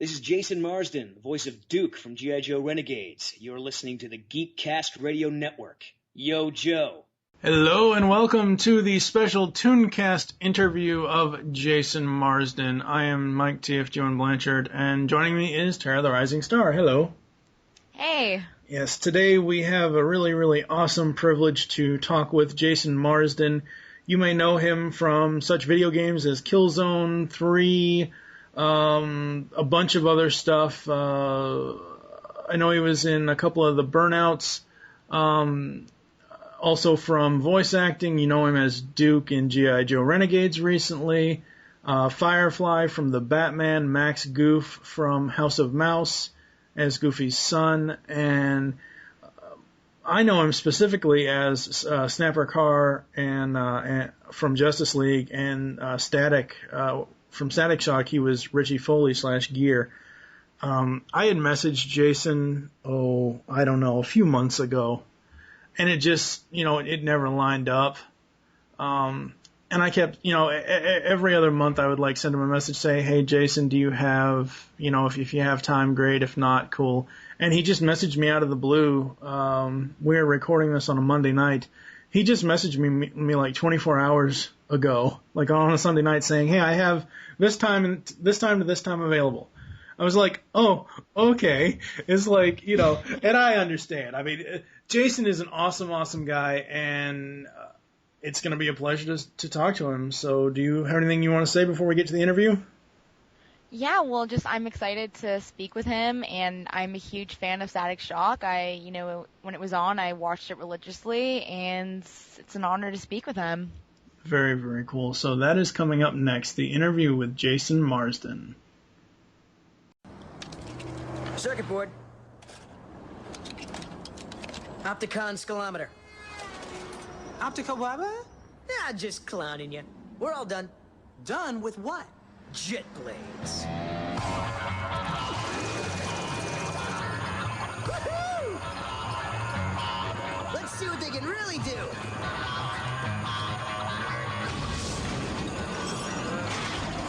This is Jason Marsden, the voice of Duke from G.I. Joe Renegades. You're listening to the Geekcast Radio Network. Yo, Joe. Hello and welcome to the special Tooncast interview of Jason Marsden. I am Mike T.F. Joan Blanchard, and joining me is Tara the Rising Star. Hello. Hey. Yes, today we have a really awesome privilege to talk with Jason Marsden. You may know him from such video games as Killzone 3, a bunch of other stuff. I know he was in a couple of the Burnouts. Also from voice acting, you know him as Duke in G.I. Joe Renegades recently. Firefly from the Batman, Max Goof from House of Mouse as Goofy's son, and I know him specifically as Snapper Carr and from Justice League, and Static from Static Shock. He was Richie Foley / Gear. I had messaged Jason, a few months ago, and it just, it never lined up. And I kept, every other month I would send him a message, say, hey, Jason, do you have, if you have time, great. If not, cool. And he just messaged me out of the blue. We were recording this on a Monday night. He just messaged me like 24 hours ago, on a Sunday night, saying, hey, I have this time to this time available. I was like, oh, okay. It's and I understand. I mean, Jason is an awesome guy, and it's going to be a pleasure to talk to him. So do you have anything you want to say before we get to the interview? Yeah, well, I'm excited to speak with him, and I'm a huge fan of Static Shock. When it was on, I watched it religiously, and it's an honor to speak with him. Very cool. So that is coming up next, the interview with Jason Marsden. Circuit board. Opticon scalometer. Optical what? Nah, just clowning you. We're all done. Done with what? Jet blades. Woohoo! Let's see what they can really do.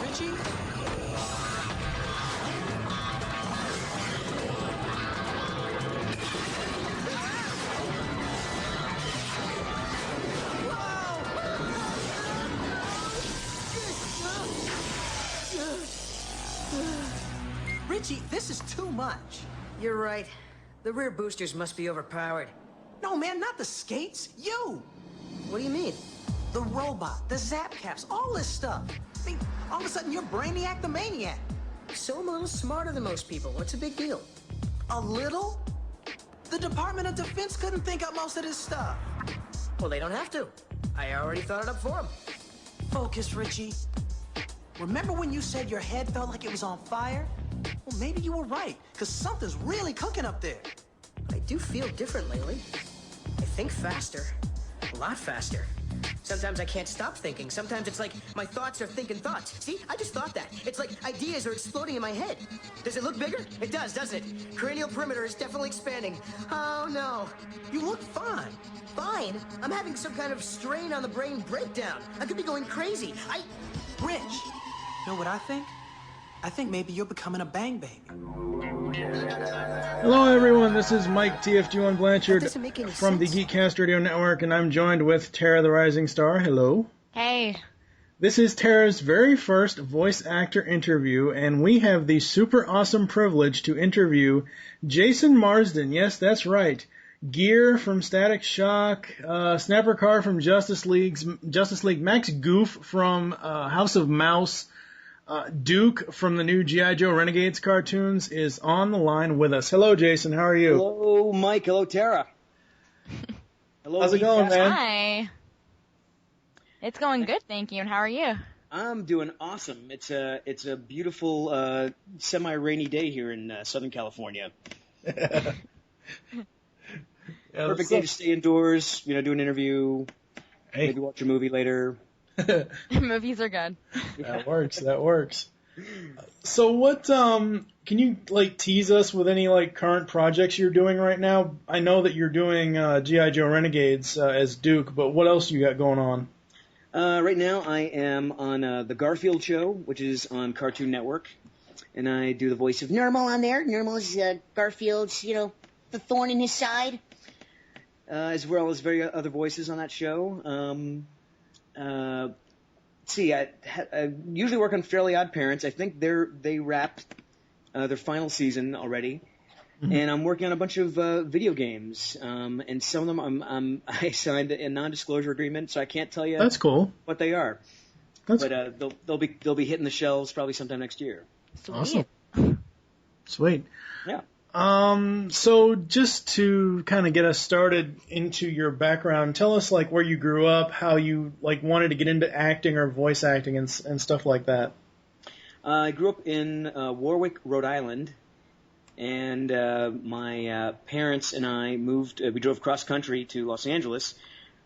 Richie? Richie, this is too much. You're right. The rear boosters must be overpowered. No, man, not the skates. You! What do you mean? The robot, the zap caps, all this stuff. I mean, all of a sudden you're Brainiac the Maniac. So I'm a little smarter than most people. What's the big deal? A little? The Department of Defense couldn't think up most of this stuff. Well, they don't have to. I already thought it up for them. Focus, Richie. Remember when you said your head felt like it was on fire? Well, maybe you were right, because something's really cooking up there. I do feel different lately. I think faster. A lot faster. Sometimes I can't stop thinking. Sometimes it's like my thoughts are thinking thoughts. See, I just thought that. It's like ideas are exploding in my head. Does it look bigger? It does, doesn't it? Cranial perimeter is definitely expanding. Oh, no. You look fine. Fine? I'm having some kind of strain on the brain breakdown. I could be going crazy. Rich, know what I think? I think maybe you're becoming a bang baby. Hello everyone, this is Mike T.F. Joan Blanchard from the sense. Geekcast Radio Network, and I'm joined with Tara the Rising Star. Hello. Hey. This is Tara's very first voice actor interview, and we have the super awesome privilege to interview Jason Marsden. Yes, that's right. Gear from Static Shock, Snapper Carr from Justice League, Max Goof from House of Mouse, Duke from the new G.I. Joe Renegades cartoons is on the line with us. Hello, Jason. How are you? Hello, Mike. Hello, Tara. Hello, how's it going, man? Hi. It's going good, thank you. And how are you? I'm doing awesome. It's a beautiful semi-rainy day here in Southern California. Perfect day to stay indoors, do an interview, maybe watch a movie later. Movies are good. That works. So what, can you, tease us with any, current projects you're doing right now? I know that you're doing G.I. Joe Renegades as Duke, but what else you got going on? Right now I am on The Garfield Show, which is on Cartoon Network. and I do the voice of Nermal on there. Nermal is Garfield's, the thorn in his side, as well as other voices on that show. Let's see, I usually work on Fairly Odd Parents. I think they wrapped their final season already. And I'm working on a bunch of video games, and some of them I signed a non-disclosure agreement, so I can't tell you. That's cool. What they are. But they'll be hitting the shelves probably sometime next year. Sweet. Awesome. Sweet. Yeah. So just to kind of get us started into your background, tell us like where you grew up, how you like wanted to get into acting or voice acting and stuff like that. I grew up in Warwick, Rhode Island. And my parents and I moved. We drove cross country to Los Angeles.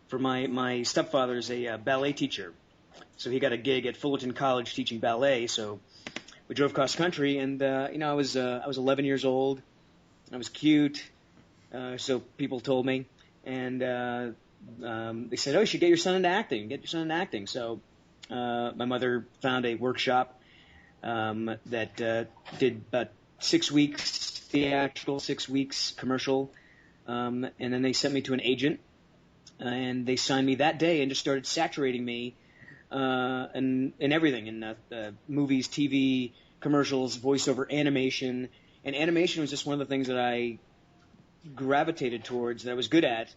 For my stepfather's a ballet teacher, so he got a gig at Fullerton College teaching ballet. So we drove cross country, and I was 11 years old. I was cute, so people told me, and they said, "Oh, you should get your son into acting. Get your son into acting." So my mother found a workshop that did about 6 weeks theatrical, 6 weeks commercial, and then they sent me to an agent, and they signed me that day and just started saturating me in everything, in movies, TV, commercials, voiceover, animation. And animation was just one of the things that I gravitated towards, that I was good at,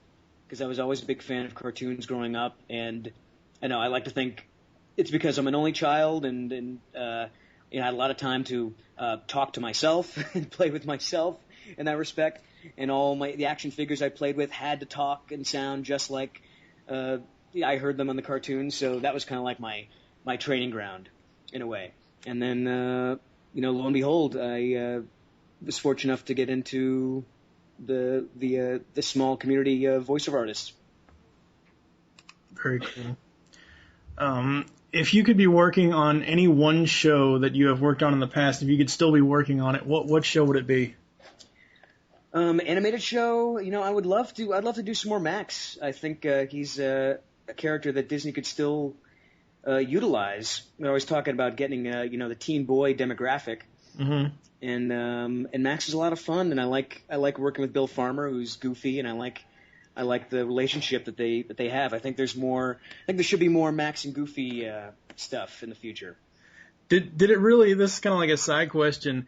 because I was always a big fan of cartoons growing up, and I know I like to think it's because I'm an only child, and I had a lot of time to talk to myself and play with myself in that respect. And all the action figures I played with had to talk and sound just like I heard them on the cartoons. So that was kind of like my training ground in a way. And then, lo and behold, I was fortunate enough to get into the small community of voiceover artists. Very cool. If you could be working on any one show that you have worked on in the past, if you could still be working on it, what show would it be? Animated show, I'd love to do some more Max. I think he's a character that Disney could still utilize. They're always talking about getting the teen boy demographic. Mm-hmm. And Max is a lot of fun, and I like working with Bill Farmer, who's goofy, and I like the relationship that they have. I think there should be more Max and Goofy stuff in the future. Did it really? This is kind of like a side question.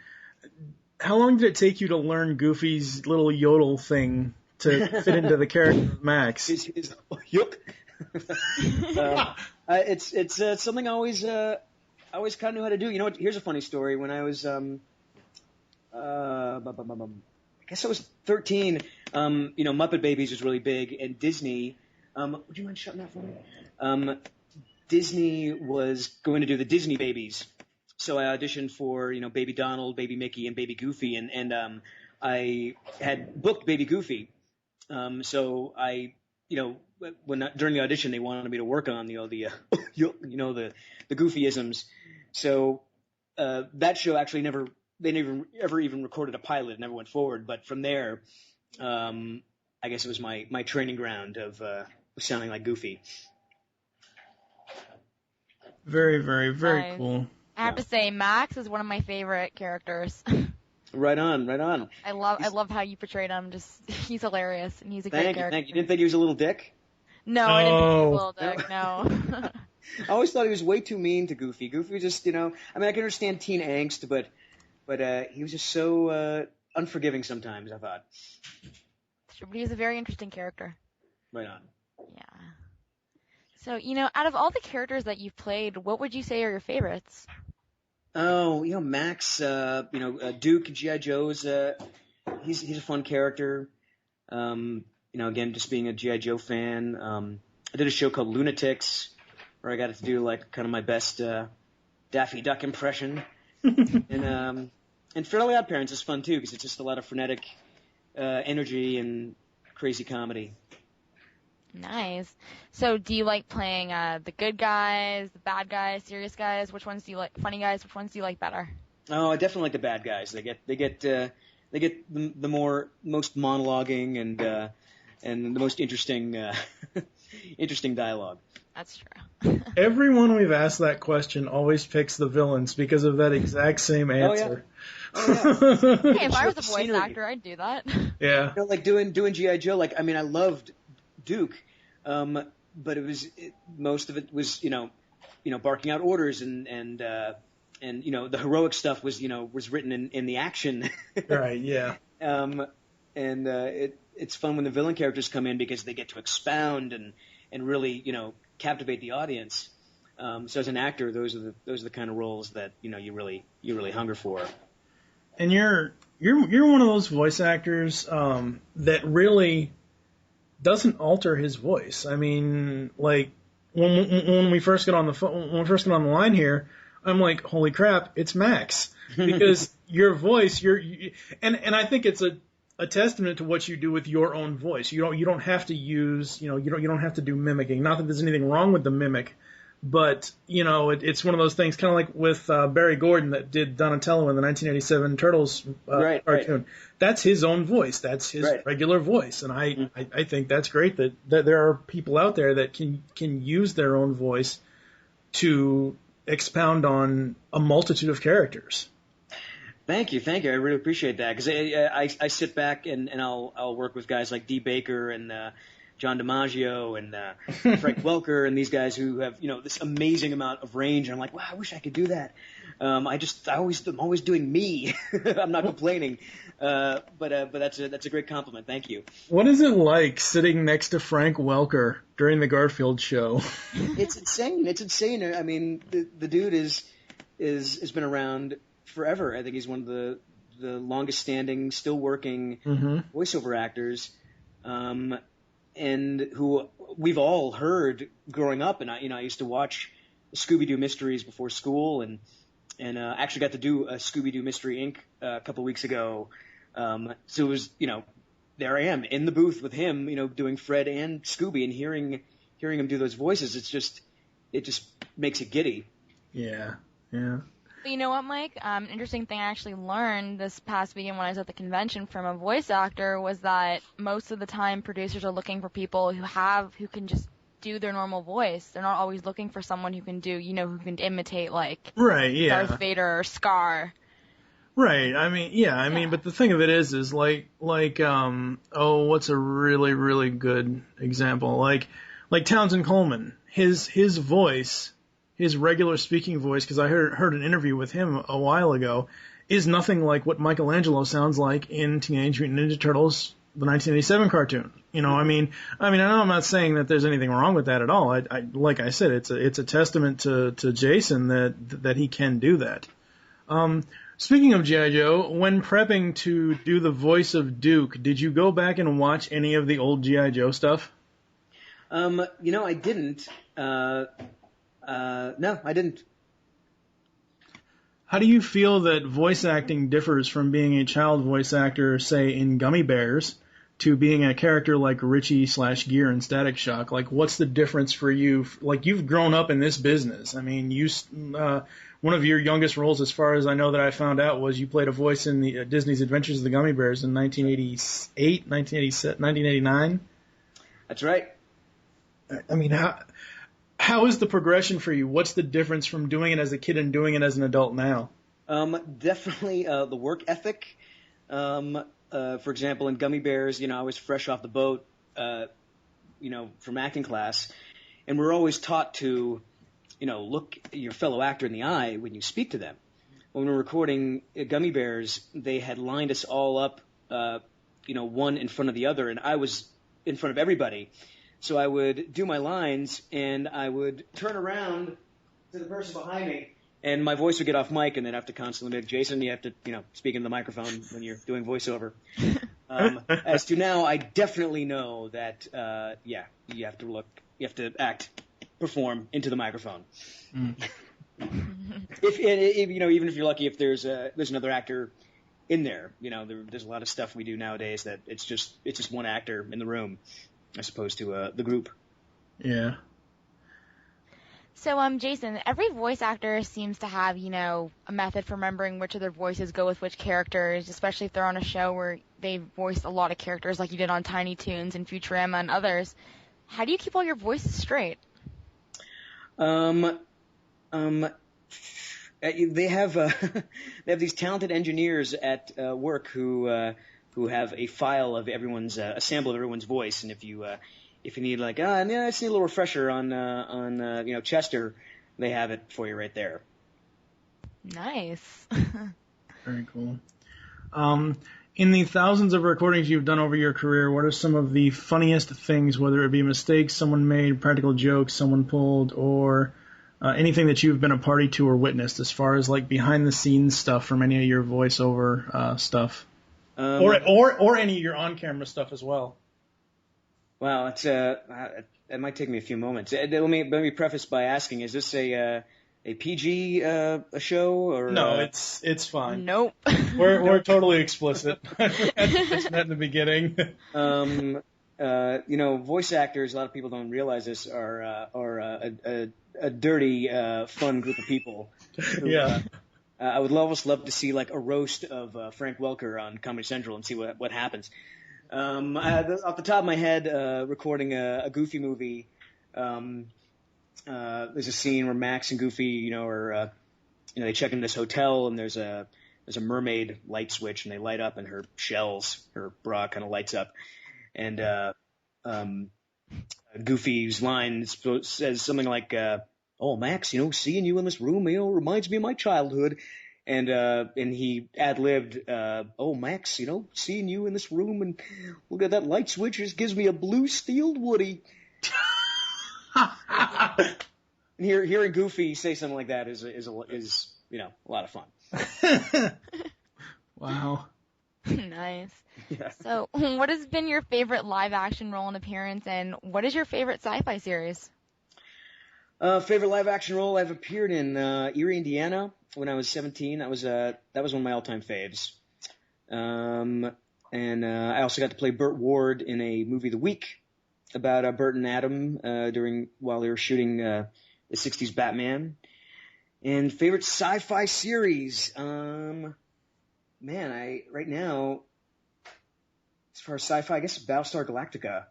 How long did it take you to learn Goofy's little yodel thing to fit into the character of Max? His yuck. It's something I always kind of knew how to do. You know what? Here's a funny story. When I was I guess I was 13. Muppet Babies was really big, and Disney. Would you mind shutting that for me? Disney was going to do the Disney Babies, so I auditioned for Baby Donald, Baby Mickey, and Baby Goofy, and I had booked Baby Goofy. So I during the audition they wanted me to work on the Goofyisms. So that show actually never even recorded a pilot. It never went forward. But from there, I guess it was my training ground of sounding like Goofy. Very, very, very cool. I have to say, Max is one of my favorite characters. Right on. I love how you portrayed him. He's hilarious, and he's a great character. Thank you. You didn't think he was a little dick? No, I didn't think he was a little dick. No. I always thought he was way too mean to Goofy. Goofy was just, I can understand teen angst, but he was just so unforgiving sometimes, I thought. Sure, but he was a very interesting character. Right on. Yeah. So, out of all the characters that you've played, what would you say are your favorites? Oh, Max, Duke and G.I. Joe's, he's a fun character. Again, just being a G.I. Joe fan. I did a show called Lunatics, where I got to do kind of my best Daffy Duck impression. And Fairly Odd Parents is fun too, because it's just a lot of frenetic energy and crazy comedy. Nice. So do you like playing the good guys, the bad guys, serious guys? Which ones do you like? Funny guys? Which ones do you like better? Oh, I definitely like the bad guys. They get the most monologuing and the most interesting interesting dialogue. That's true. Everyone we've asked that question always picks the villains because of that exact same answer. Oh, yeah. Hey, if I was a voice Scenery. actor, I'd do that. Yeah. You know, like doing G.I. Joe, like, I mean, I loved Duke, but most of it was, barking out orders and the heroic stuff was, was written in the action. Right, yeah. It's fun when the villain characters come in because they get to expound and really, captivate the audience. So as an actor, those are the kind of roles that, you really hunger for. And you're one of those voice actors that really doesn't alter his voice. I mean, like when we first get on the line here, I'm like, holy crap, it's Max, because your voice, and I think it's a testament to what you do with your own voice. You don't have to use, you don't have to do mimicking. Not that there's anything wrong with the mimic, but it's one of those things, kind of like with Barry Gordon that did Donatello in the 1987 Turtles cartoon. Right. That's his own voice. That's his regular voice, and I think that's great that there are people out there that can use their own voice to expound on a multitude of characters. Thank you. I really appreciate that, because I sit back and I'll work with guys like Dee Baker and John DiMaggio and Frank Welker and these guys who have this amazing amount of range. And I'm like, wow, I wish I could do that. I'm always doing me. I'm not complaining, but that's a great compliment. Thank you. What is it like sitting next to Frank Welker during the Garfield show? It's insane. I mean, the dude is been around forever. I think he's one of the longest standing, still working voiceover actors, and who we've all heard growing up. And I used to watch Scooby-Doo Mysteries before school, and actually got to do a Scooby-Doo Mystery Inc. A couple weeks ago. So it was, there I am in the booth with him, doing Fred and Scooby, and hearing him do those voices. It just makes it giddy. Yeah. But you know what, Mike? An interesting thing I actually learned this past weekend when I was at the convention from a voice actor was that most of the time producers are looking for people who can just do their normal voice. They're not always looking for someone who can do, who can imitate like Darth Vader or Scar. Right. I mean, but the thing of it is like what's a really, really good example? Like Townsend Coleman, his voice, his regular speaking voice, because I heard an interview with him a while ago, is nothing like what Michelangelo sounds like in Teenage Mutant Ninja Turtles, the 1987 cartoon. I know I'm not saying that there's anything wrong with that at all. Like I said, it's a testament to Jason that he can do that. Speaking of G.I. Joe, when prepping to do the voice of Duke, did you go back and watch any of the old G.I. Joe stuff? I didn't. No, I didn't. How do you feel that voice acting differs from being a child voice actor, say, in Gummy Bears, to being a character like Richie/Gear in Static Shock? Like, what's the difference for you? Like, you've grown up in this business. I mean, one of your youngest roles, as far as I know that I found out, was you played a voice in the Disney's Adventures of the Gummy Bears in 1988, 1989? That's right. I mean, how is the progression for you? What's the difference from doing it as a kid and doing it as an adult now? Definitely the work ethic. For example, in Gummy Bears, I was fresh off the boat, from acting class, and we're always taught to, look your fellow actor in the eye when you speak to them. When we were recording Gummy Bears, they had lined us all up, one in front of the other, and I was in front of everybody. So I would do my lines, and I would turn around to the person behind me, and my voice would get off mic, and then have to constantly make, Jason, you have to, speak into the microphone when you're doing voiceover. As to now, I definitely know that, you have to perform into the microphone. If even if you're lucky, if there's another actor in there, there's a lot of stuff we do nowadays that it's just one actor in the room, as opposed to the group. Yeah. So, Jason, every voice actor seems to have, a method for remembering which of their voices go with which characters, especially if they're on a show where they voice a lot of characters like you did on Tiny Toons and Futurama and others. How do you keep all your voices straight? Um, um, they have they have these talented engineers at work who have a file of everyone's a sample of everyone's voice, and if you need like yeah, I just need a little refresher on Chester, they have it for you right there. Nice. Very cool. In the thousands of recordings you've done over your career, what are some of the funniest things, whether it be mistakes someone made, practical jokes someone pulled, or anything that you've been a party to or witnessed as far as like behind the scenes stuff from any of your voiceover stuff? Or any of your on camera stuff as well. Well, it might take me a few moments. Let me preface by asking: is this a PG a show or no? It's fine. Nope. We're totally explicit. I forgot to mention that in the beginning. Voice actors. A lot of people don't realize this are a dirty, fun group of people. Yeah. I would almost love to see like a roast of Frank Welker on Comedy Central and see what happens. Off the top of my head, recording a Goofy movie. There's a scene where Max and Goofy, they check into this hotel and there's a mermaid light switch and they light up and her bra kind of lights up, and Goofy's line says something like, "Oh, Max, seeing you in this room, reminds me of my childhood," and he ad-libbed, "Oh, Max, seeing you in this room and look at that light switch, just gives me a blue steeled Woody." And hearing Goofy say something like that is a lot of fun. Wow. Nice. Yeah. So, what has been your favorite live action role and appearance, and what is your favorite sci-fi series? Favorite live action role I've appeared in Erie, Indiana, when I was 17. That was one of my all-time faves. And I also got to play Burt Ward in a movie of the week about Burt and Adam while they were shooting the 60s Batman. And favorite sci-fi series, right now, as far as sci-fi, I guess Battlestar Galactica,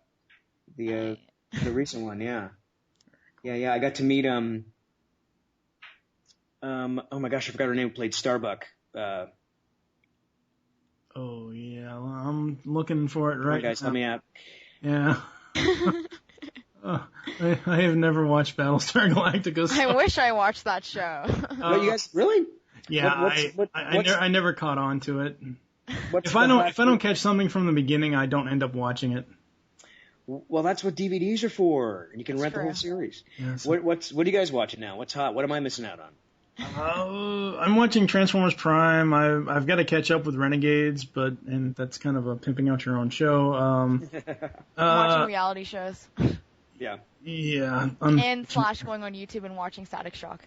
the recent one, yeah. I got to meet oh my gosh, I forgot her name. Who played Starbuck. Oh yeah, well, I'm looking for it right now. Guys, help me out. Yeah. I have never watched Battlestar Galactica. So. I wish I watched that show. What, you guys really? Yeah, I never caught on to it. If I don't catch something from the beginning, I don't end up watching it. Well, that's what DVDs are for. You can rent the whole series. Yeah, so. What are you guys watching now? What's hot? What am I missing out on? I'm watching Transformers Prime. I've got to catch up with Renegades, and that's kind of a pimping out your own show. I'm watching reality shows. Yeah. Yeah. And / going on YouTube and watching Static Shock.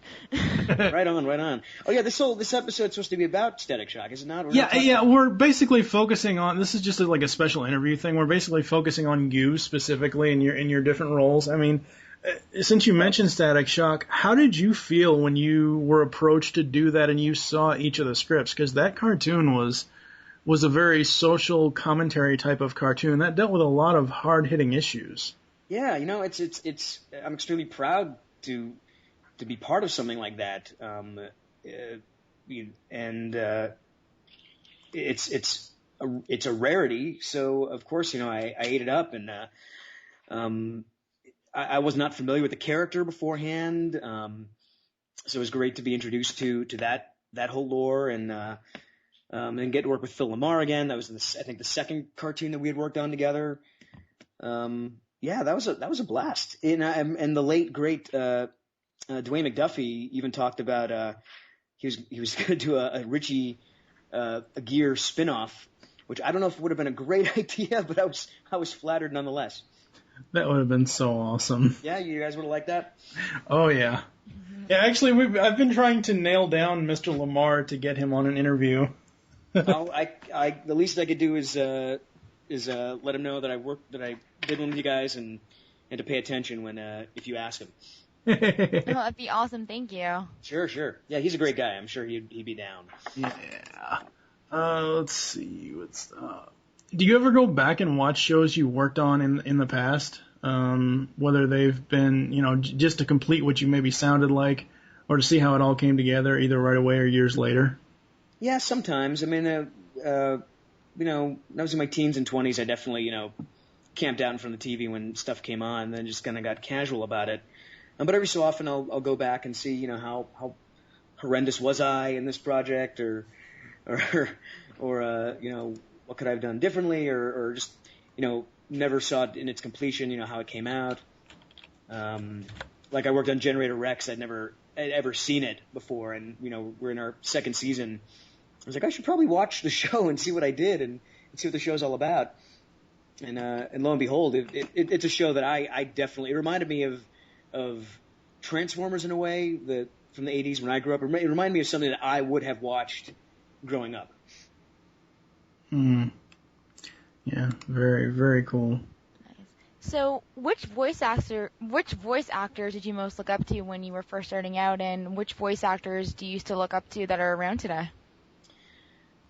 Right on. Oh yeah, this episode's supposed to be about Static Shock, is it not? We're basically focusing on. This is just like a special interview thing. We're basically focusing on you specifically in your different roles. I mean, since you mentioned Static Shock, how did you feel when you were approached to do that and you saw each of the scripts? Because that cartoon was a very social commentary type of cartoon that dealt with a lot of hard-hitting issues. Yeah, it's I'm extremely proud to be part of something like that. It's a rarity. So of course, I ate it up, and I was not familiar with the character beforehand. So it was great to be introduced to that whole lore, and get to work with Phil Lamar again. That was I think the second cartoon that we had worked on together. Yeah, that was a blast. And the late great Dwayne McDuffie even talked about he was going to do a Richie a Gear spinoff, which I don't know if it would have been a great idea, but I was flattered nonetheless. That would have been so awesome. Yeah, you guys would have liked that. Oh yeah. Yeah, actually, I've been trying to nail down Mr. Lamar to get him on an interview. The least I could do is let him know that I did one with you guys, and to pay attention when if you ask him. Oh, that'd be awesome. Thank you. Sure. Yeah, he's a great guy. I'm sure he'd be down. Yeah. Let's see. Do you ever go back and watch shows you worked on in the past? whether they've been, just to complete what you maybe sounded like, or to see how it all came together, either right away or years later? Yeah, sometimes. I mean, when I was in my teens and 20s, I definitely, camped out in front of the TV when stuff came on, and then just kind of got casual about it. But every so often, I'll go back and see, how horrendous was I in this project, or what could I have done differently, or just, never saw it in its completion, how it came out. Like I worked on Generator Rex, I'd ever seen it before, and, we're in our second season. I was like, I should probably watch the show and see what I did and see what the show's all about. And lo and behold, it's a show that I definitely, it reminded me of Transformers in a way, from the 80s when I grew up. It reminded me of something that I would have watched growing up. Yeah, very, very cool. Nice. So, which voice actors did you most look up to when you were first starting out, and which voice actors do you still look up to that are around today?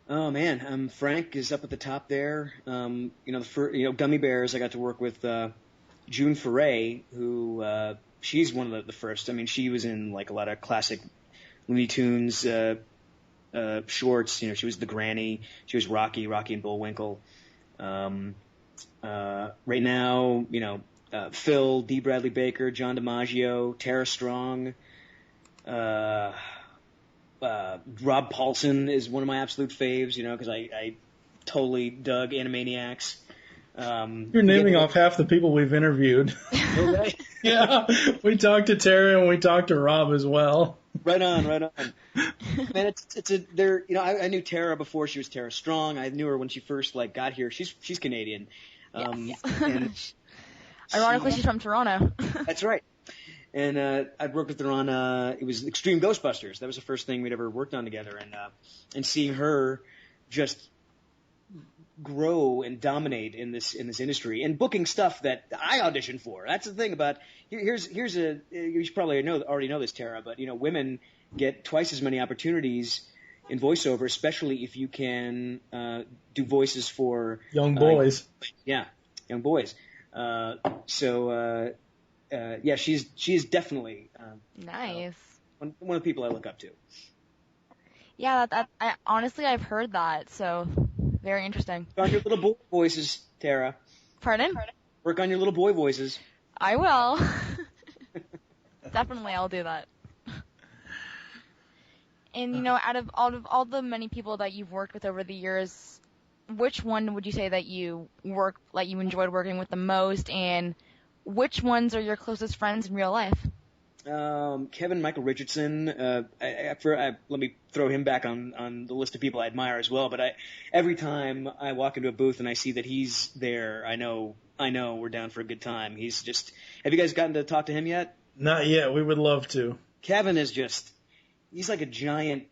Oh man, Frank is up at the top there. Gummy Bears. I got to work with June Foray, who she's one of the first. I mean, she was in like a lot of classic Looney Tunes shorts. She was the granny. She was Rocky and Bullwinkle. Right now, Phil, D. Bradley Baker, John DiMaggio, Tara Strong. Rob Paulson is one of my absolute faves, because I totally dug Animaniacs. You're naming off half the people we've interviewed. Okay. Yeah, we talked to Tara and we talked to Rob as well. Right on. Man, I knew Tara before she was Tara Strong. I knew her when she first got here. She's Canadian. Yes. Ironically, she's from Toronto. That's right. And I'd worked with her on it was Extreme Ghostbusters. That was the first thing we'd ever worked on together, and seeing her just grow and dominate in this industry and booking stuff that I auditioned for. That's the thing about here's you probably already know this, Tara, but women get twice as many opportunities in voiceover, especially if you can do voices for young boys. Young boys. She is definitely nice. One of the people I look up to. Yeah, honestly I've heard that, so very interesting. Work on your little boy voices, Tara. Pardon? Work on your little boy voices. I will. Definitely, I'll do that. And out of all the many people that you've worked with over the years, which one would you say that you enjoyed working with the most, and which ones are your closest friends in real life? Kevin Michael Richardson. Let me throw him back on the list of people I admire as well. But every time I walk into a booth and I see that he's there, I know we're down for a good time. He's just. Have you guys gotten to talk to him yet? Not yet. We would love to. Kevin is he's like a giant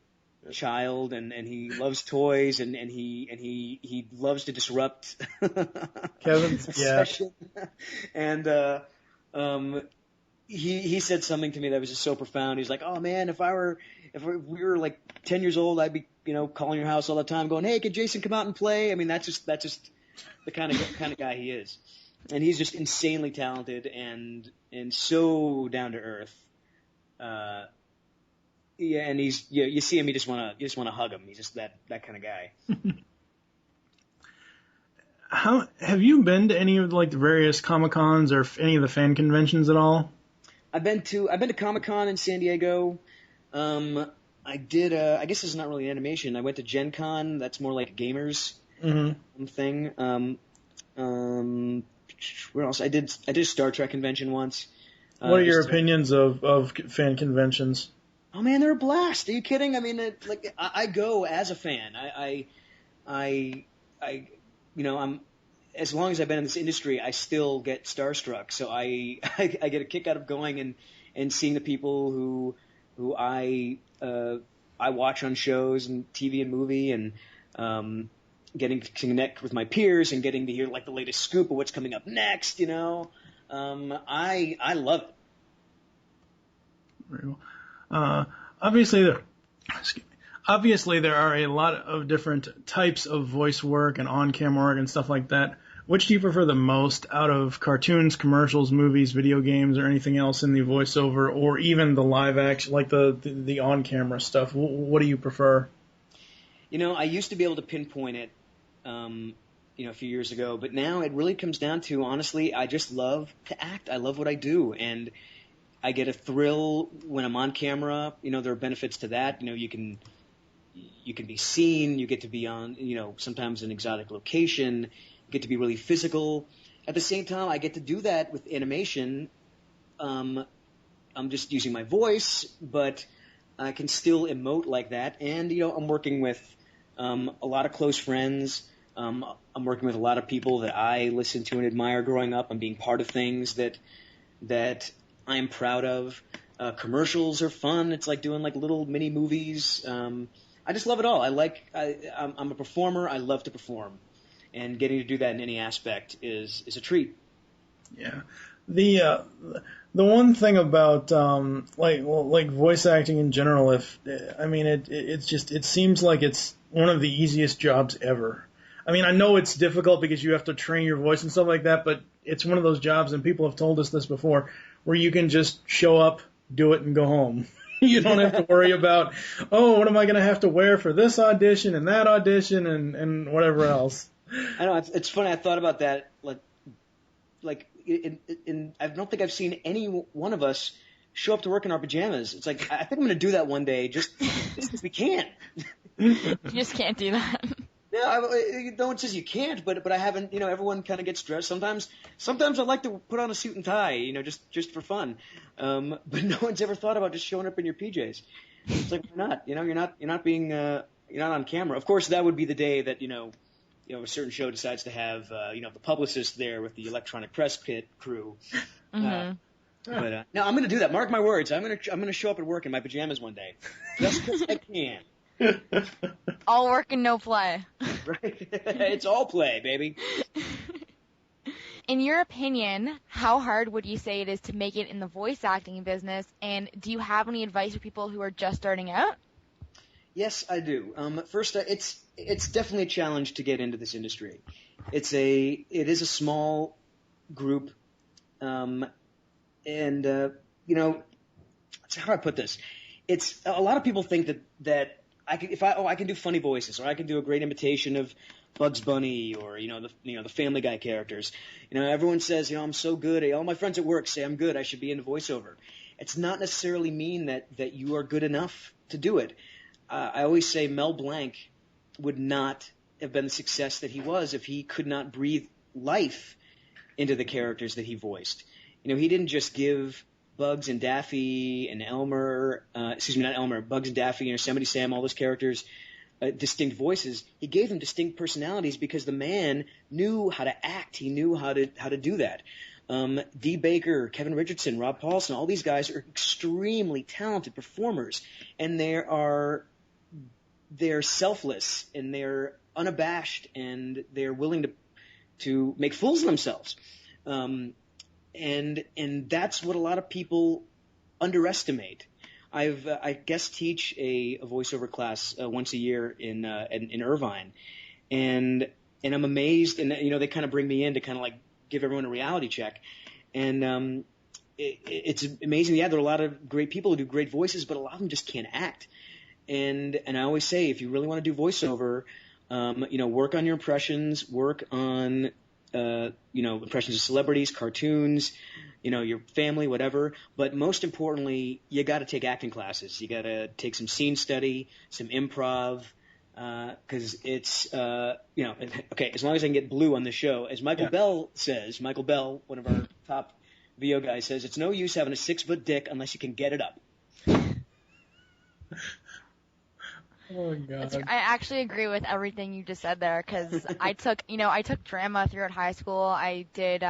child, and he loves toys, and he loves to disrupt. Kevin's session. And he said something to me that was just so profound. He's like, "Oh man, if we were like 10 years old, I'd be calling your house all the time, going, hey, could Jason come out and play?" I mean, that's just the kind of guy he is, and he's just insanely talented and so down to earth. Yeah, and you see him, you just want to hug him. He's just that kind of guy. How have you been to any of the various Comic-Cons or any of the fan conventions at all? I've been to Comic-Con in San Diego. I did. I guess this is not really animation. I went to Gen Con. That's more like a gamers thing. Where else? I did a Star Trek convention once. What are your opinions of fan conventions? Oh man, they're a blast. Are you kidding? I mean, I go as a fan. I'm as long as I've been in this industry, I still get starstruck. So I get a kick out of going and seeing the people who I watch on shows and TV and movie, and getting to connect with my peers and getting to hear the latest scoop of what's coming up next. I love it. Very well. Obviously, there are a lot of different types of voice work and on-camera work and stuff like that. which do you prefer the most out of cartoons, commercials, movies, video games, or anything else in the voiceover, or even the live action, like the on-camera stuff? What do you prefer? I used to be able to pinpoint it, a few years ago, but now it really comes down to, honestly, I just love to act. I love what I do, and I get a thrill when I'm on camera. There are benefits to that. You can be seen. You get to be on, sometimes an exotic location. You get to be really physical. At the same time, I get to do that with animation. I'm just using my voice, but I can still emote like that. And, I'm working with a lot of close friends. I'm working with a lot of people that I listened to and admire growing up. I'm being part of things that I'm proud of. Commercials are fun. It's like doing like little mini movies. I just love it all. I'm a performer. I love to perform, and getting to do that in any aspect is a treat. Yeah. The one thing about like voice acting in general, it seems like it's one of the easiest jobs ever. I mean, I know it's difficult because you have to train your voice and stuff like that, but it's one of those jobs, and people have told us this before, where you can just show up, do it, and go home. You don't have to worry about, what am I going to have to wear for this audition and that audition and whatever else. I know, it's funny. I thought about that, I don't think I've seen any one of us show up to work in our pajamas. It's like, I think I'm going to do that one day, just because we can. You just can't do that. Yeah, no one says you can't, but I haven't. Everyone kind of gets dressed. Sometimes I like to put on a suit and tie, just for fun. But no one's ever thought about just showing up in your PJs. It's like, why not? You're not on camera. Of course, that would be the day that a certain show decides to have the publicist there with the electronic press kit crew. Mm-hmm. But no, I'm going to do that. Mark my words. I'm going to show up at work in my pajamas one day, just because I can. All work and no play. Right. It's all play, baby. In your opinion, how hard would you say it is to make it in the voice acting business, and do you have any advice for people who are just starting out? Yes, I do. First, it's definitely a challenge to get into this industry. It is a small group, and how do I put this? It's a lot of people think that I can do funny voices, or I can do a great imitation of Bugs Bunny, or the Family Guy characters. Everyone says, I'm so good. All my friends at work say I'm good. I should be into voiceover. It's not necessarily mean that you are good enough to do it. I always say Mel Blanc would not have been the success that he was if he could not breathe life into the characters that he voiced. He didn't just give Bugs and Daffy and Bugs and Daffy, Yosemite Sam, all those characters, distinct voices. He gave them distinct personalities because the man knew how to act. He knew how to do that. Dee Baker, Kevin Richardson, Rob Paulson, all these guys are extremely talented performers, and they're selfless, and they're unabashed, and they're willing to make fools of themselves. And that's what a lot of people underestimate. I guest teach a voiceover class once a year in Irvine, and I'm amazed. And they kind of bring me in to kind of like give everyone a reality check, and it's amazing. Yeah, there are a lot of great people who do great voices, but a lot of them just can't act. And I always say, if you really want to do voiceover, work on your impressions, work on impressions of celebrities, cartoons, your family, whatever. But most importantly, you got to take acting classes. You got to take some scene study, some improv, because it's, okay, as long as I can get Blue on the show, as Michael Bell says, one of our top VO guys, says, it's no use having a 6-foot dick unless you can get it up. Oh my God. I actually agree with everything you just said there, because I took drama throughout high school. I did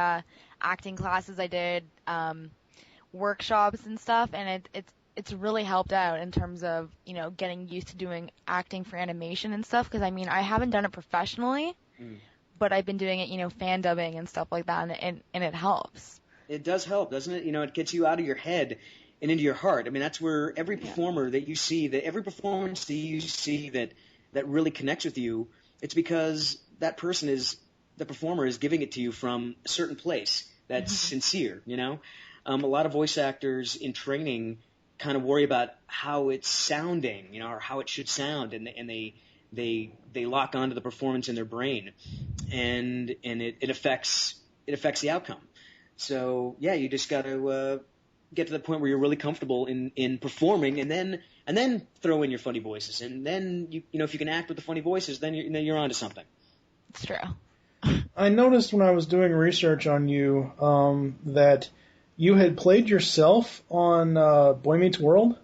acting classes. I did workshops and stuff, and it's really helped out in terms of getting used to doing acting for animation and stuff. Because I haven't done it professionally, but I've been doing it fan dubbing and stuff like that, and it helps. It does help, doesn't it? It gets you out of your head and into your heart. That's where every performer that you see, every performance that you see that really connects with you, it's because that person is the performer is giving it to you from a certain place that's sincere, you know? A lot of voice actors in training kind of worry about how it's sounding, you know, or how it should sound, and they lock onto the performance in their brain, and it affects the outcome. So yeah, you just got to get to the point where you're really comfortable in performing, and then throw in your funny voices, and then you know if you can act with the funny voices, then you're onto something. It's true. I noticed when I was doing research on you that you had played yourself on Boy Meets World.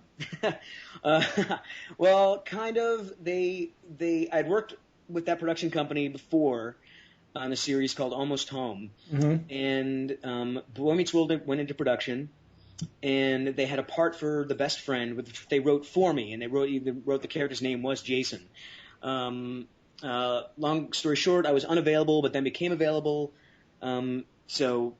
Well, kind of. I'd worked with that production company before on a series called Almost Home, and Boy Meets World went into production, and they had a part for the best friend, which they wrote for me, and they wrote the character's name was Jason. Long story short, I was unavailable, but then became available, so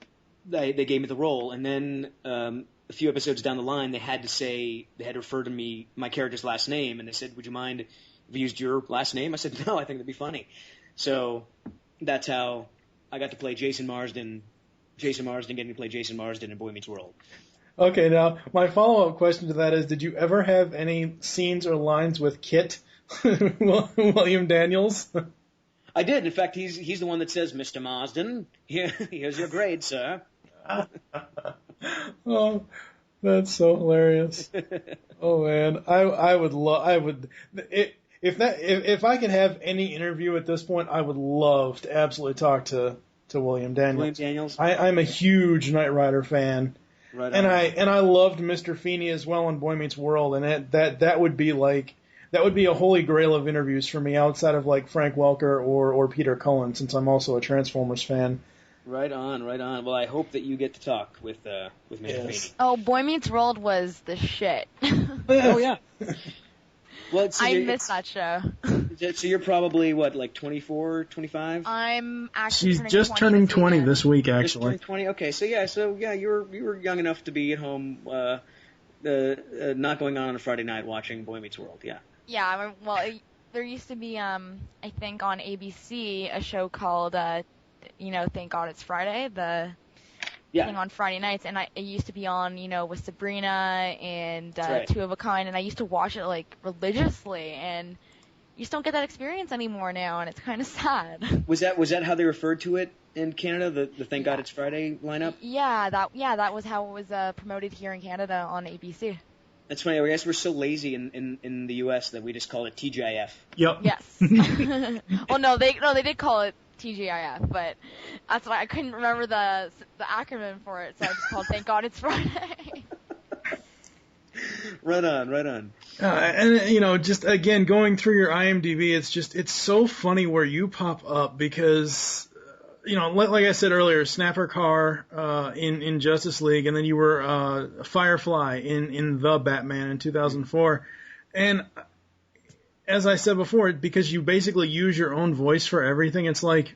they gave me the role, and then a few episodes down the line, they had to refer to me, my character's last name, and they said, would you mind if we used your last name? I said, no, I think that'd be funny. So that's how I got to play Jason Marsden getting to play Jason Marsden in Boy Meets World. Okay, now my follow-up question to that is, did you ever have any scenes or lines with Kit, William Daniels? I did. In fact, he's the one that says, Mr. Marsden, here's your grade, sir. Oh, that's so hilarious. Oh man, if I could have any interview at this point, I would love to absolutely talk to William Daniels. William Daniels. I'm a huge Knight Rider fan. Right and on. I loved Mr. Feeney as well in Boy Meets World, and that would be a holy grail of interviews for me outside of like Frank Welker or Peter Cullen, since I'm also a Transformers fan. Right on. Well, I hope that you get to talk with Mr. Feeney. Oh, Boy Meets World was the shit. Oh yeah. Well, I miss that show. So you're probably what, like 24, 25? I'm actually. She's just turning 20 this week, actually. Just turning 20. Okay, so yeah, you were young enough to be at home, not going on a Friday night watching Boy Meets World. Yeah. Yeah. Well, there used to be, I think on ABC, a show called, Thank God It's Friday. The thing on Friday nights, and it used to be on, with Sabrina and right. Two of a Kind, and I used to watch it like religiously, and you just don't get that experience anymore now, and it's kind of sad. Was that how they referred to it in Canada? The Thank God It's Friday lineup? Yeah, that was how it was promoted here in Canada on ABC. That's funny. I guess we're so lazy in the U.S. that we just call it TGIF. Yep. Yes. Well, no, they did call it TGIF, but that's why I couldn't remember the acronym for it, so I just called Thank God It's Friday. Right on. And just again going through your IMDb, it's so funny where you pop up because like I said earlier, Snapper Carr in Justice League, and then you were Firefly in The Batman in 2004, and as I said before, because you basically use your own voice for everything, it's like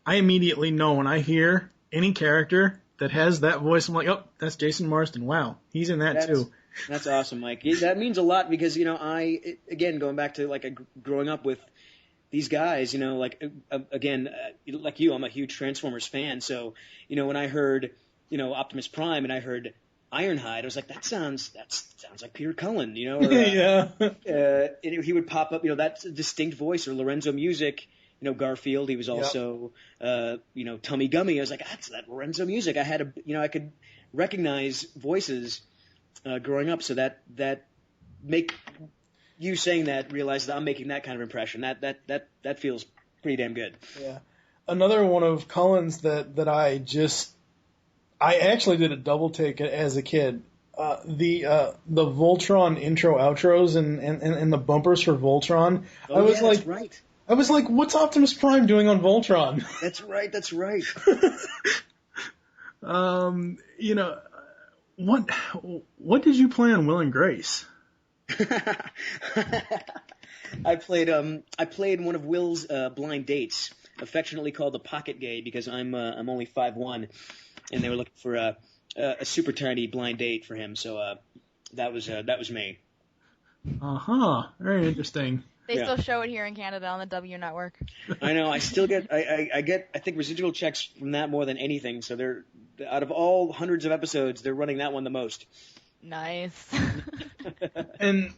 I immediately know when I hear any character that has that voice, I'm like, oh, that's Jason Marsden. Wow, he's in that too. That's awesome, Mike. That means a lot because, again, going back to growing up with these guys, like you, I'm a huge Transformers fan. So, when I heard, Optimus Prime and I heard Ironhide, I was like, that sounds like Peter Cullen, or, yeah. He would pop up, that's a distinct voice, or Lorenzo Music, Garfield. He was also, Tummy Gummy. I was like, that's that Lorenzo Music. I had I could recognize voices growing up, so that make you saying that realize that I'm making that kind of impression. That feels pretty damn good. Yeah. Another one of Cullen's that I actually did a double take as a kid. The Voltron intro outros and the bumpers for Voltron. Oh, that's right. I was like, what's Optimus Prime doing on Voltron? That's right. What did you play on Will and Grace? I played one of Will's blind dates, affectionately called the Pocket Gay, because I'm only 5'1", and they were looking for a super tiny blind date for him. So that was me. Very interesting. They Yeah. still show it here in Canada on the W network. I know. I still get. I get. I think residual checks from that more than anything. So they're out of all hundreds of episodes, they're running that one the most. Nice. And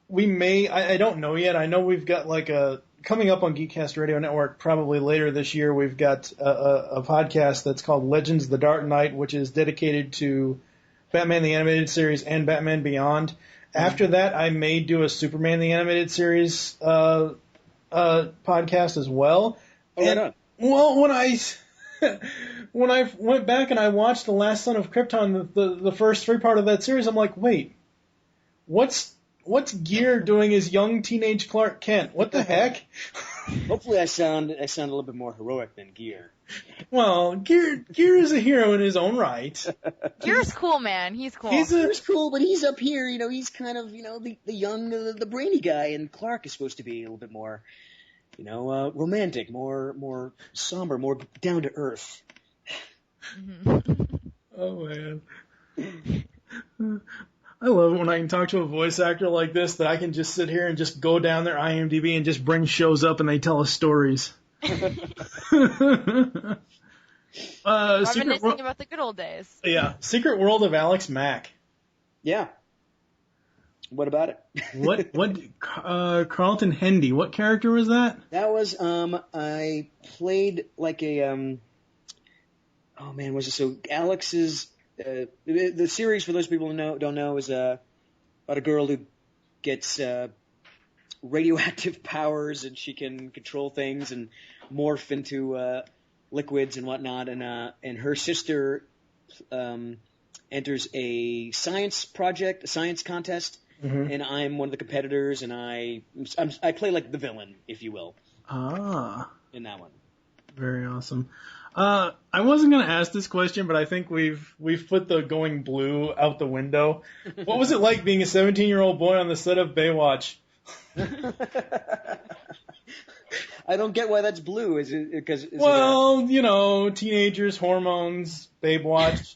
we may. I don't know yet. I know we've got like a coming up on Geekcast Radio Network probably later this year. We've got a podcast that's called Legends of the Dark Knight, which is dedicated to Batman the Animated Series and Batman Beyond. After that, I may do a Superman the Animated Series podcast as well. Oh, right on. Well, when I went back and I watched The Last Son of Krypton, the first three part of that series, I'm like, wait, what's Gear doing as young teenage Clark Kent? What the heck? Hopefully, I sound a little bit more heroic than Gear. Well, Gear is a hero in his own right. Gear's cool, man. He's cool. Gear's cool, but he's up here. He's kind of the young, the brainy guy, and Clark is supposed to be a little bit more, romantic, more somber, more down to earth. Oh man. I love it when I can talk to a voice actor like this that I can just sit here and just go down their IMDb and just bring shows up and they tell us stories. Reminiscing about the good old days. Yeah, Secret World of Alex Mack. Yeah. What about it? What Carlton Hendy, what character was that? That was I played like a Alex's the series, for those people who don't know, is about a girl who gets radioactive powers and she can control things and morph into liquids and whatnot, and her sister enters a science project, a science contest, and I'm one of the competitors, and I play like the villain, if you will. In that one. Very awesome. I wasn't going to ask this question, but I think we've put the going blue out the window. What was it like being a 17-year-old boy on the set of Baywatch? I don't get why that's blue. Is it because? Teenagers, hormones, Baywatch.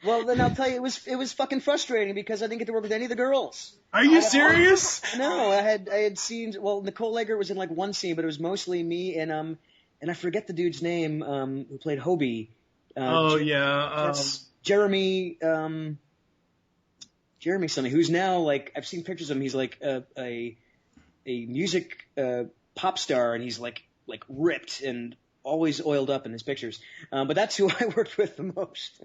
Well, then I'll tell you, it was fucking frustrating because I didn't get to work with any of the girls. Are you serious? No, I had scenes. Well, Nicole Eggert was in like one scene, but it was mostly me and I forget the dude's name who played Hobie. Jeremy something, who's now like, I've seen pictures of him. He's like a music pop star, and he's like ripped and always oiled up in his pictures. But that's who I worked with the most.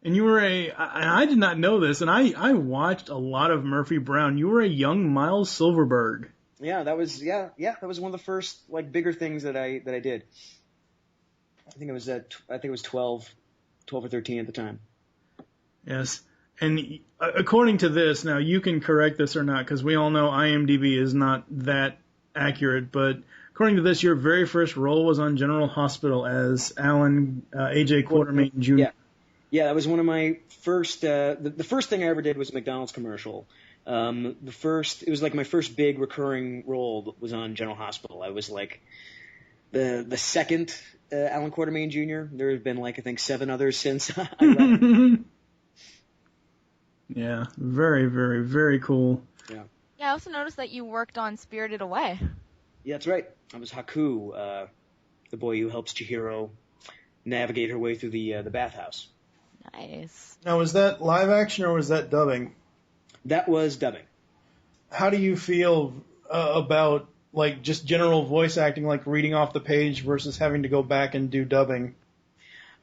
And you were I did not know this, and I watched a lot of Murphy Brown. You were a young Miles Silverberg. Yeah, that was one of the first like bigger things that I did. I think it was 12 or 13 at the time. Yes. And according to this, now you can correct this or not, because we all know IMDb is not that accurate, but according to this, your very first role was on General Hospital as Alan A.J. Quartermain Jr. Yeah, that was one of my first. The first thing I ever did was a McDonald's commercial. It was like my first big recurring role was on General Hospital. I was like the second Alan Quartermain Jr. There have been like I think 7 others since I left. Yeah, very, very, very cool. Yeah. Yeah, I also noticed that you worked on Spirited Away. Yeah, that's right. I was Haku, the boy who helps Chihiro navigate her way through the bathhouse. Nice. Now, was that live action or was that dubbing? That was dubbing. How do you feel about like just general voice acting, like reading off the page versus having to go back and do dubbing?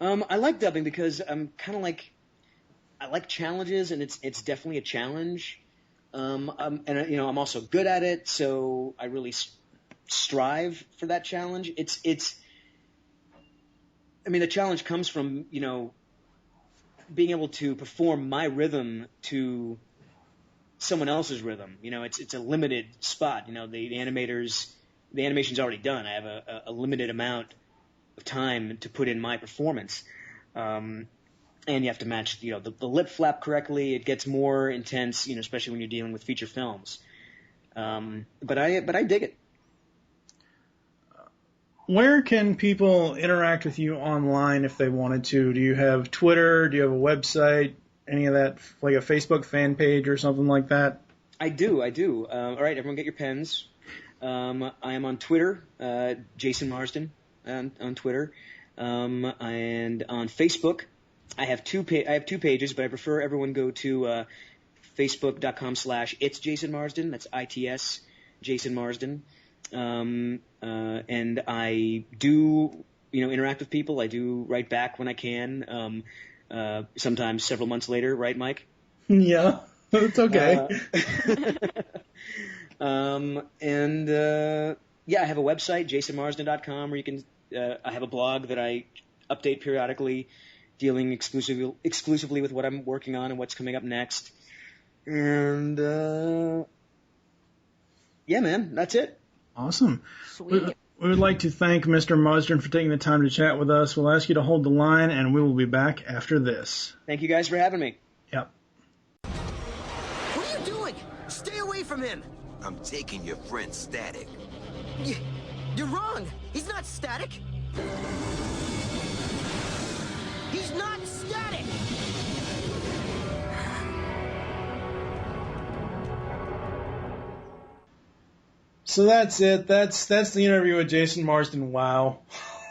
I like dubbing because I'm kind of like, I like challenges, and it's definitely a challenge. I'm also good at it, so I really strive for that challenge. The challenge comes from, being able to perform my rhythm to someone else's rhythm. It's a limited spot. The animation's already done. I have a limited amount of time to put in my performance. And you have to match, the lip flap correctly. It gets more intense, especially when you're dealing with feature films. But I dig it. Where can people interact with you online if they wanted to? Do you have Twitter? Do you have a website? Any of that, like a Facebook fan page or something like that? I do. All right, everyone, get your pens. I am on Twitter, Jason Marsden on Twitter, and on Facebook. I have two pages, but I prefer everyone go to facebook.com/it's Jason Marsden. That's ITS Jason Marsden. And I do interact with people. I do write back when I can. Sometimes several months later, right, Mike? Yeah, it's okay. I have a website, jasonmarsden.com, where you can. I have a blog that I update periodically, dealing exclusively with what I'm working on and what's coming up next. And yeah, man, that's it. Awesome. Sweet. We would like to thank Mr. Marsden for taking the time to chat with us. We'll ask you to hold the line, and we will be back after this. Thank you guys for having me. Yep. What are you doing? Stay away from him. I'm taking your friend Static. You're wrong. He's not Static. He's not Static. So that's it. That's the interview with Jason Marsden. Wow.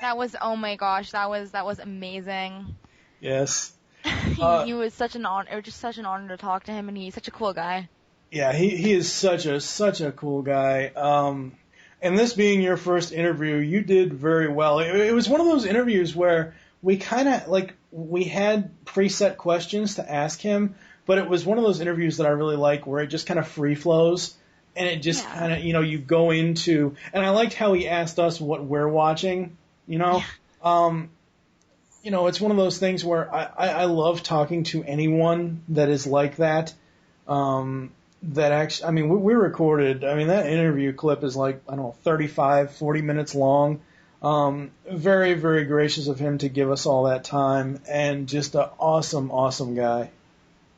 That was, oh my gosh, that was amazing. Yes. He was such an honor. It was just such an honor to talk to him, and he's such a cool guy. Yeah, he is such a cool guy. And this being your first interview, you did very well. It was one of those interviews where we kind of we had preset questions to ask him, but it was one of those interviews that I really like where it just kind of free flows. And it just kind of, you go into, and I liked how he asked us what we're watching, it's one of those things where I love talking to anyone that is like that. That actually, we recorded, that interview clip is 35, 40 minutes long. Very, very gracious of him to give us all that time, and just an awesome, awesome guy.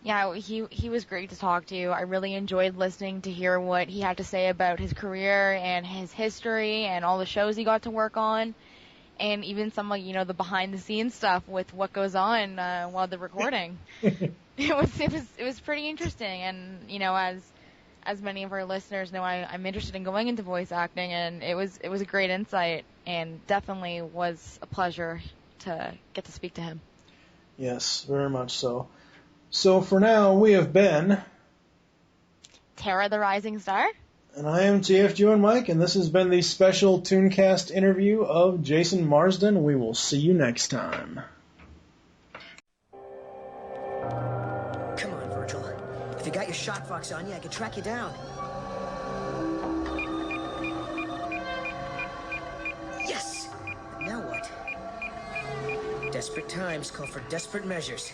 Yeah, he was great to talk to. I really enjoyed listening to hear what he had to say about his career and his history and all the shows he got to work on, and even some the behind the scenes stuff with what goes on while they're recording. It was pretty interesting, and as many of our listeners know, I'm interested in going into voice acting, and it was a great insight, and definitely was a pleasure to get to speak to him. Yes, very much so. So for now, we have been Tara the Rising Star. And I am TF Joe and Mike, and this has been the special Tooncast interview of Jason Marsden. We will see you next time. Come on, Virgil. If you got your shot fox on you, I can track you down. Yes! Now what? Desperate times call for desperate measures.